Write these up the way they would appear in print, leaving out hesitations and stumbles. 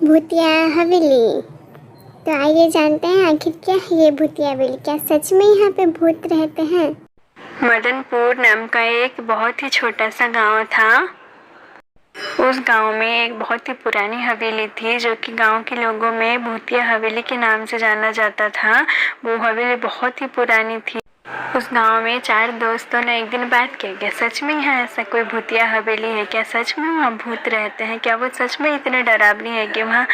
भूतिया हवेली। तो आइए जानते हैं आखिर क्या है ये भूतिया हवेली। क्या सच में यहाँ पे भूत रहते हैं? मदनपुर नाम का एक बहुत ही छोटा सा गांव था। उस गांव में एक बहुत ही पुरानी हवेली थी जो कि गांव के लोगों में भूतिया हवेली के नाम से जाना जाता था। वो हवेली बहुत ही पुरानी थी। उस गांव में 4 दोस्तों ने एक दिन बात की, क्या सच में यहाँ ऐसा कोई भूतिया हवेली है? क्या सच में वहाँ भूत रहते हैं? क्या वो सच में इतने डरावनी है कि वहाँ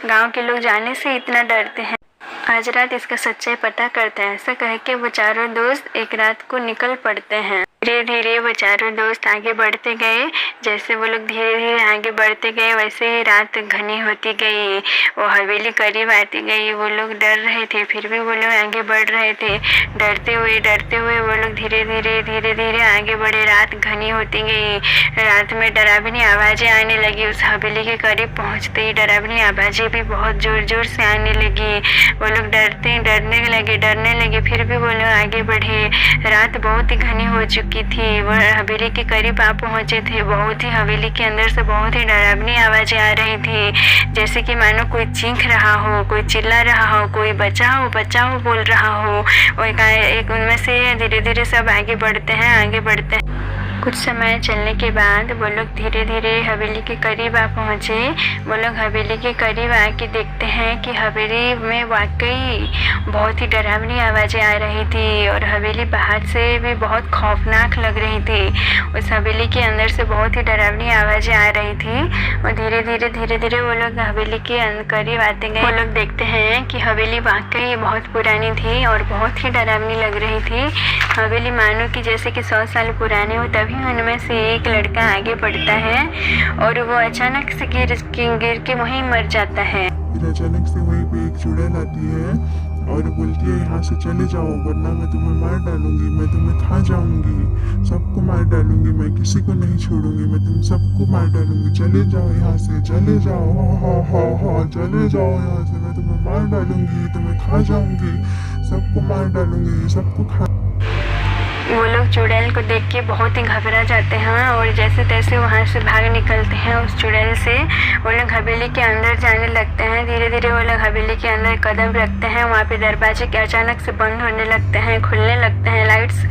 गांव के लोग जाने से इतना डरते हैं? आज रात इसका सच्चाई पता करते हैं। ऐसा कह के वो चारों दोस्त एक रात को निकल पड़ते हैं। धीरे धीरे वो चारों दोस्त आगे बढ़ते गए। जैसे वो लोग धीरे धीरे आगे बढ़ते गए वैसे ही रात घनी होती गई। वो हवेली करीब आती गई। वो लोग डर रहे थे फिर भी वो लोग आगे बढ़ रहे थे। डरते हुए वो लोग धीरे धीरे आगे बढ़े। रात घनी होती गई। रात में डरावनी आवाजें आने लगी। उस हवेली के करीब पहुंचते ही डरावनी आवाजें भी बहुत जोर जोर से आने लगी। वो लोग डरने लगे फिर भी वो लोग आगे बढ़े। रात बहुत ही घनी हो चुकी थी। वो हवेली के करीब आ पहुंचे थे। बहुत ही हवेली के अंदर से बहुत ही डरावनी आवाजें आ रही थी, जैसे कि मानो कोई चीख रहा हो, कोई चिल्ला रहा हो, कोई बचाओ बचाओ बोल रहा हो। वो एक उनमें से धीरे धीरे सब आगे बढ़ते हैं। कुछ समय चलने के बाद वो लोग धीरे धीरे हवेली के करीब आ पहुँचे। वो लोग हवेली के करीब आके देखते हैं कि हवेली में वाकई बहुत ही डरावनी आवाज़ें आ रही थी और हवेली बाहर से भी बहुत खौफनाक लग रही थी। उस हवेली के अंदर से बहुत ही डरावनी आवाज़ें आ रही थी और धीरे धीरे वो लोग हवेली के करीब आते गए। वो लोग देखते हैं कि हवेली वाकई बहुत पुरानी थी और बहुत ही डरावनी लग रही थी। हवेली मानो कि जैसे कि 100 साल पुरानी हो। तभी उनमें से एक लड़का आगे बढ़ता है और वो अचानक से गिर के वहीं मर जाता है। फिर अचानक से वहीं पे एक चुड़ैल आती है और बोलती है यहाँ से चले जाओ वरना मैं तुम्हें मार डालूंगी, मैं तुम्हें खा जाऊंगी, सबको मार डालूंगी, मैं किसी को नहीं छोड़ूंगी, मैं तुम सबको मार डालूंगी, चले जाओ यहाँ से, चले जाओ, हाँ चले जाओ यहाँ से, मैं तुम्हें मार डालूंगी, तुम्हें खा जाऊंगी, सबको मार डालूंगी, सबको खा। वो लोग चुड़ैल को देख के बहुत ही घबरा जाते हैं और जैसे तैसे वहाँ से भाग निकलते हैं। उस चुड़ैल से वो लोग हवेली के अंदर जाने लगते हैं। धीरे धीरे वो लोग हवेली के अंदर कदम रखते हैं। वहाँ पे दरवाजे के अचानक से बंद होने लगते हैं, खुलने लगते हैं, लाइट्स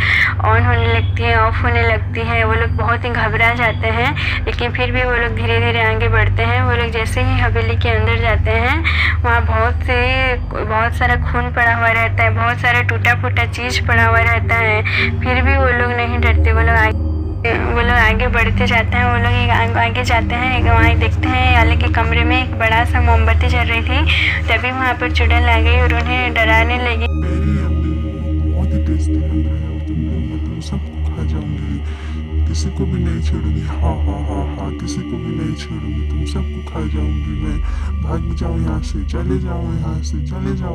ऑन होने लगती हैं, ऑफ होने लगती हैं। वो लोग बहुत ही घबरा जाते हैं लेकिन फिर भी वो लोग धीरे धीरे आगे बढ़ते हैं। वो लोग जैसे ही हवेली के अंदर जाते हैं वहाँ बहुत सारा खून पड़ा हुआ रहता है, बहुत सारा टूटा फूटा चीज़ पड़ा हुआ रहता है। फिर भी वो लोग नहीं डरते। वो लोग आगे बढ़ते जाते हैं। वो लोग आगे जाते हैं। वहाँ देखते हैं अलग के कमरे में एक बड़ा सा मोमबत्ती जल रही थी। तभी वहाँ पर चुड़ैल आ गई और उन्हें डराने लगी। बहुत ही टेस्टी लग रहा है और तुम सबको खा जाऊंगी, किसी को भी नहीं छोड़ूंगी, हाँ किसी को भी नहीं छोड़ूंगी, तुम सबको खा जाऊंगी, मैं भाग जाओ यहाँ से, चले जाओ यहाँ से, चले जाओ।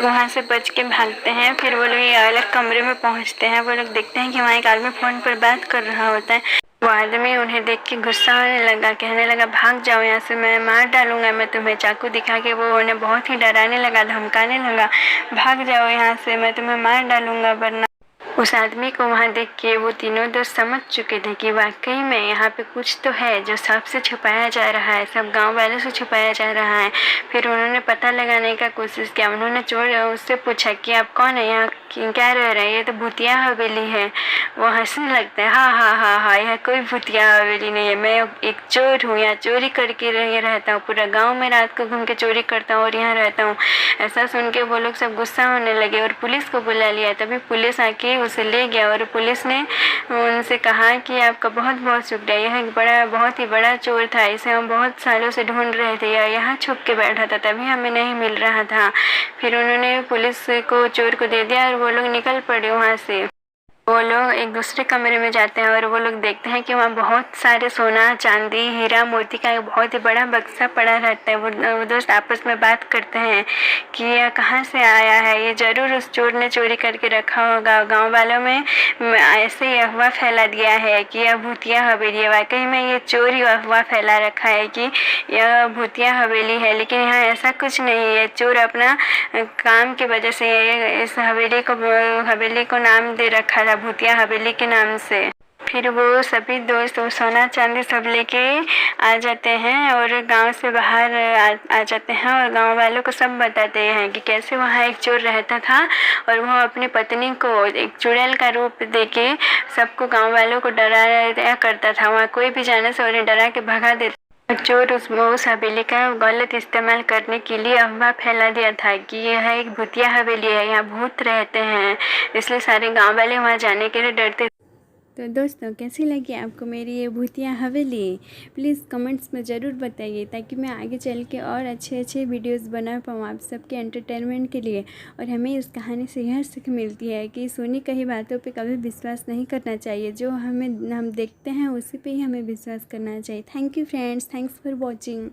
वहाँ से बच के भागते हैं। फिर वो लोग एक अलग कमरे में पहुँचते हैं। वो लोग देखते हैं कि वहाँ एक आदमी फ़ोन पर बात कर रहा होता है। वो आदमी उन्हें देख के गुस्सा होने लगा, कहने लगा भाग जाओ यहाँ से, मैं मार डालूंगा, मैं तुम्हें चाकू दिखा के वो उन्हें बहुत ही डराने लगा, धमकाने लगा, भाग जाओ यहाँ से, मैं तुम्हें मार डालूंगा वरना। उस आदमी को वहाँ देख के वो तीनों दोस्त समझ चुके थे कि वाकई में यहाँ पे कुछ तो है जो सबसे छुपाया जा रहा है, सब गांव वालों से छुपाया जा रहा है। फिर उन्होंने पता लगाने का कोशिश किया। उन्होंने चोर उससे पूछा कि आप कौन है, यहाँ क्या रह रहे हैं? ये तो भूतिया हवेली है। वो हंसने लगता है, हाँ यह कोई भूतिया हवेली नहीं है, मैं एक चोर हूँ, यहाँ चोरी करके रहता हूँ, पूरा गाँव में रात को घूम के चोरी करता हूँ और यहाँ रहता हूँ। ऐसा सुन के वो लोग सब गुस्सा होने लगे और पुलिस को बुला लिया। तभी पुलिस आके उसे ले गया और पुलिस ने उनसे कहा कि आपका बहुत बहुत शुक्रिया, यह बहुत ही बड़ा चोर था, इसे हम बहुत सालों से ढूंढ रहे थे, यहाँ छुप के बैठा था तभी हमें नहीं मिल रहा था। फिर उन्होंने पुलिस को चोर को दे दिया और वो लोग निकल पड़े वहाँ से। वो लोग एक दूसरे कमरे में जाते हैं और वो लोग देखते हैं कि वहाँ बहुत सारे सोना चांदी हीरा मोती का एक बहुत ही बड़ा बक्सा पड़ा रहता है। वो दोस्त आपस में बात करते हैं कि यह कहाँ से आया है, ये ज़रूर उस चोर ने चोरी करके रखा होगा। गांव वालों में ऐसे ही अफवाह फैला दिया है कि यह भूतिया हवेली है। वाकई में ये चोर ही अफवाह फैला रखा है कि यह भूतिया हवेली है, लेकिन यहाँ ऐसा कुछ नहीं है। चोर अपना काम की वजह से इस हवेली को नाम दे रखा था भूतिया हवेली के नाम से। फिर वो सभी दोस्त वो सोना चांदी सब लेके आ जाते हैं और गांव से बाहर आ जाते हैं और गांव वालों को सब बताते हैं कि कैसे वहाँ एक चोर रहता था और वो अपनी पत्नी को एक चुड़ैल का रूप देके सबको गांव वालों को डराया करता था। वहाँ कोई भी जाने से उन्हें डरा के भगा देता। चोर उस हवेली का गलत इस्तेमाल करने के लिए अफवाह फैला दिया था कि यह एक भूतिया हवेली है, यहाँ भूत रहते हैं, इसलिए सारे गांव वाले वहाँ जाने के लिए डरते। तो दोस्तों कैसी लगी आपको मेरी ये भूतिया हवेली? प्लीज़ कमेंट्स में ज़रूर बताइए ताकि मैं आगे चल के और अच्छे वीडियोस बना पाऊँ आप सबके एंटरटेनमेंट के लिए। और हमें इस कहानी से यह सीख मिलती है कि सुनी कही बातों पे कभी विश्वास नहीं करना चाहिए, जो हम देखते हैं उसी पे ही हमें विश्वास करना चाहिए। Thank you friends, thanks for watching.